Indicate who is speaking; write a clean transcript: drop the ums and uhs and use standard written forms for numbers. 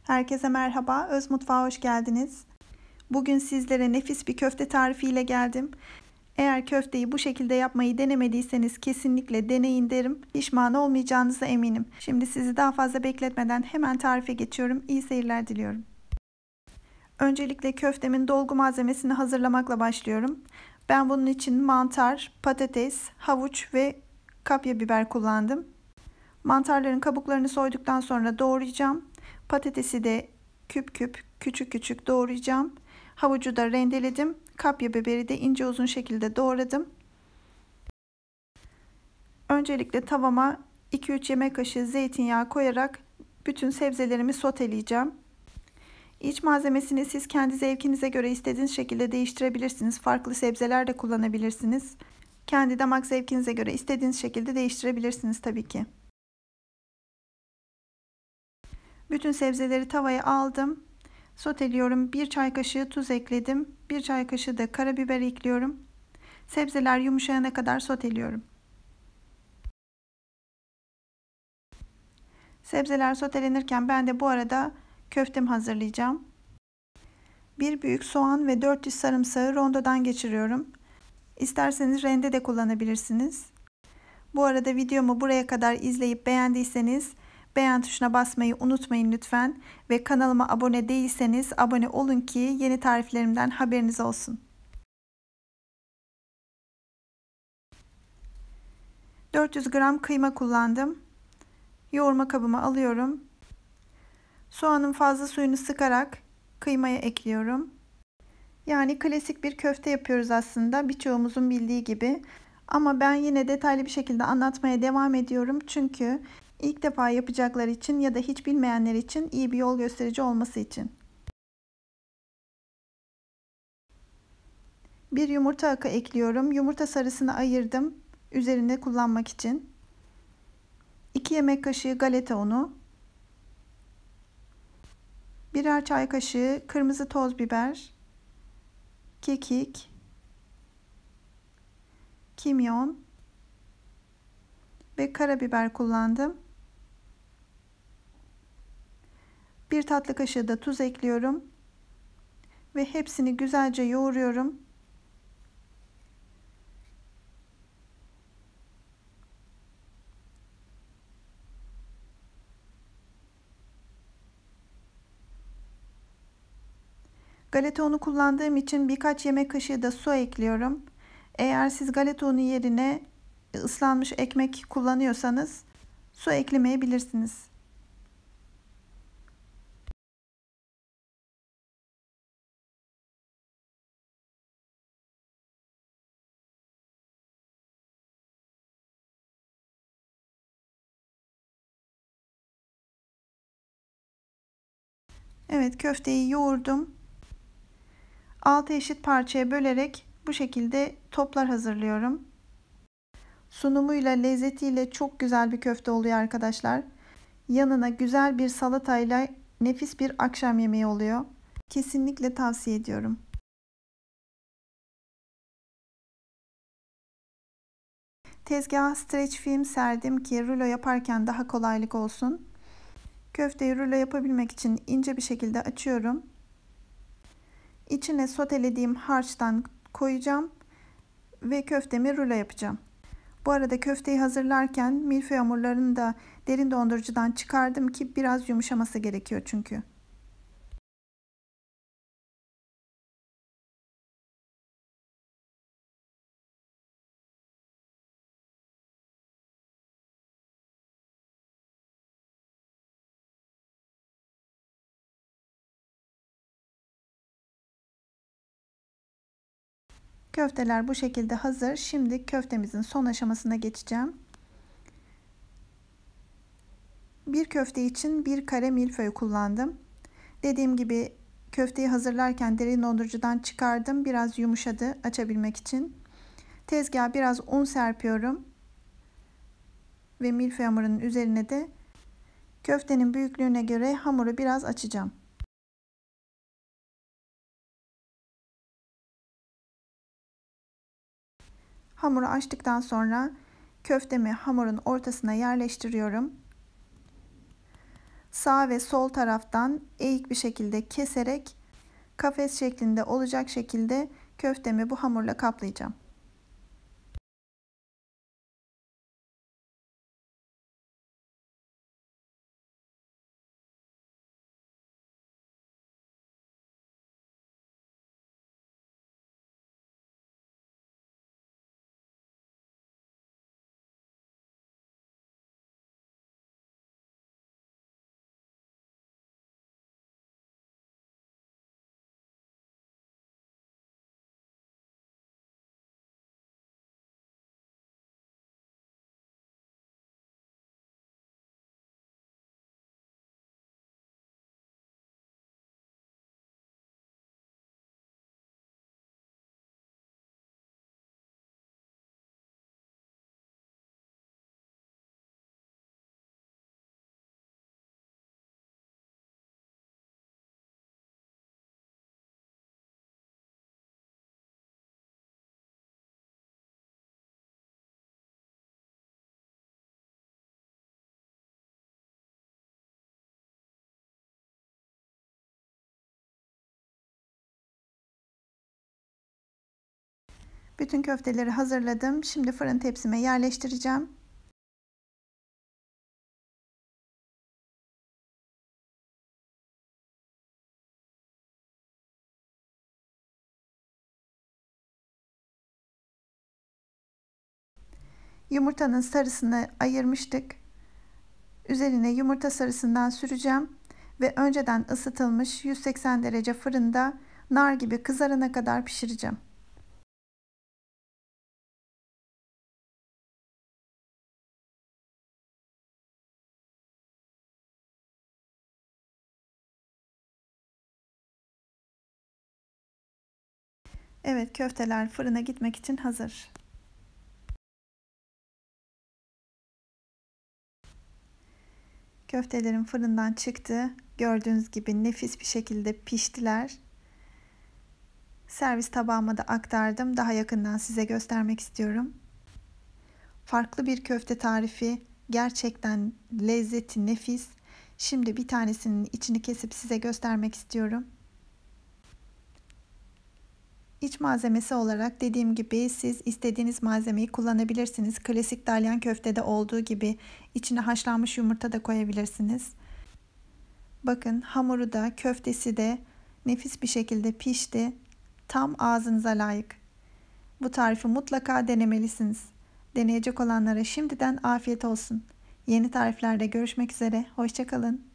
Speaker 1: Herkese merhaba, Öz Mutfağa hoş geldiniz. Bugün sizlere nefis bir köfte tarifiyle geldim. Eğer köfteyi bu şekilde yapmayı denemediyseniz kesinlikle deneyin derim. Pişman olmayacağınıza eminim. Şimdi sizi daha fazla bekletmeden hemen tarife geçiyorum. İyi seyirler diliyorum. Öncelikle köftemin dolgu malzemesini hazırlamakla başlıyorum. Ben bunun için mantar, patates, havuç ve kapya biber kullandım. Mantarların kabuklarını soyduktan sonra doğrayacağım. Patatesi de küp küp, küçük küçük doğrayacağım. Havucu da rendeledim. Kapya biberi de ince uzun şekilde doğradım. Öncelikle tavama 2-3 yemek kaşığı zeytinyağı koyarak bütün sebzelerimi soteleyeceğim. İç malzemesini siz kendi zevkinize göre istediğiniz şekilde değiştirebilirsiniz. Farklı sebzeler de kullanabilirsiniz. Kendi damak zevkinize göre istediğiniz şekilde değiştirebilirsiniz tabii ki. Bütün sebzeleri tavaya aldım. Soteliyorum. 1 çay kaşığı tuz ekledim. 1 çay kaşığı da karabiber ekliyorum. Sebzeler yumuşayana kadar soteliyorum. Sebzeler sotelenirken ben de bu arada köftemi hazırlayacağım. 1 büyük soğan ve 400 sarımsağı rondodan geçiriyorum. İsterseniz rende de kullanabilirsiniz. Bu arada videomu buraya kadar izleyip beğendiyseniz beğen tuşuna basmayı unutmayın lütfen ve kanalıma abone değilseniz abone olun ki yeni tariflerimden haberiniz olsun. 400 gram kıyma kullandım. Yoğurma kabıma alıyorum. Soğanın fazla suyunu sıkarak kıymaya ekliyorum. Yani klasik bir köfte yapıyoruz aslında birçoğumuzun bildiği gibi. Ama ben yine detaylı bir şekilde anlatmaya devam ediyorum. Çünkü ilk defa yapacaklar için ya da hiç bilmeyenler için iyi bir yol gösterici olması için. Bir yumurta akı ekliyorum. Yumurta sarısını ayırdım. Üzerine kullanmak için. 2 yemek kaşığı galeta unu. Birer çay kaşığı kırmızı toz biber. Kekik. Kimyon. Ve karabiber kullandım. 1 tatlı kaşığı da tuz ekliyorum. Ve hepsini güzelce yoğuruyorum. Galeta unu kullandığım için birkaç yemek kaşığı da su ekliyorum. Eğer siz galeta unu yerine ıslanmış ekmek kullanıyorsanız su eklemeyebilirsiniz. Evet, köfteyi yoğurdum. 6 eşit parçaya bölerek bu şekilde toplar hazırlıyorum. Sunumuyla, lezzetiyle çok güzel bir köfte oluyor arkadaşlar. Yanına güzel bir salatayla nefis bir akşam yemeği oluyor. Kesinlikle tavsiye ediyorum. Tezgaha streç film serdim ki rulo yaparken daha kolaylık olsun. Köfteyi rulo yapabilmek için ince bir şekilde açıyorum. İçine sotelediğim harçtan koyacağım ve köftemi rulo yapacağım. Bu arada köfteyi hazırlarken milföy hamurlarını da derin dondurucudan çıkardım ki biraz yumuşaması gerekiyor çünkü. Köfteler bu şekilde hazır. Şimdi köftemizin son aşamasına geçeceğim. Bir köfte için 1 kare milföy kullandım. Dediğim gibi köfteyi hazırlarken derin dondurucudan çıkardım. Biraz yumuşadı açabilmek için. Tezgaha biraz un serpiyorum. Ve milföy hamurunun üzerine de köftenin büyüklüğüne göre hamuru biraz açacağım. Hamuru açtıktan sonra köftemi hamurun ortasına yerleştiriyorum. Sağ ve sol taraftan eğik bir şekilde keserek kafes şeklinde olacak şekilde köftemi bu hamurla kaplayacağım. Bütün köfteleri hazırladım. Şimdi fırın tepsime yerleştireceğim. Yumurtanın sarısını ayırmıştık. Üzerine yumurta sarısından süreceğim ve önceden ısıtılmış 180 derece fırında nar gibi kızarana kadar pişireceğim. Evet, köfteler fırına gitmek için hazır. Köftelerim fırından çıktı. Gördüğünüz gibi nefis bir şekilde piştiler. Servis tabağıma da aktardım. Daha yakından size göstermek istiyorum. Farklı bir köfte tarifi. Gerçekten lezzeti nefis. Şimdi bir tanesinin içini kesip size göstermek istiyorum. İç malzemesi olarak dediğim gibi siz istediğiniz malzemeyi kullanabilirsiniz. Klasik dalyan köftede olduğu gibi içine haşlanmış yumurta da koyabilirsiniz. Bakın hamuru da köftesi de nefis bir şekilde pişti. Tam ağzınıza layık. Bu tarifi mutlaka denemelisiniz. Deneyecek olanlara şimdiden afiyet olsun. Yeni tariflerde görüşmek üzere. Hoşça kalın.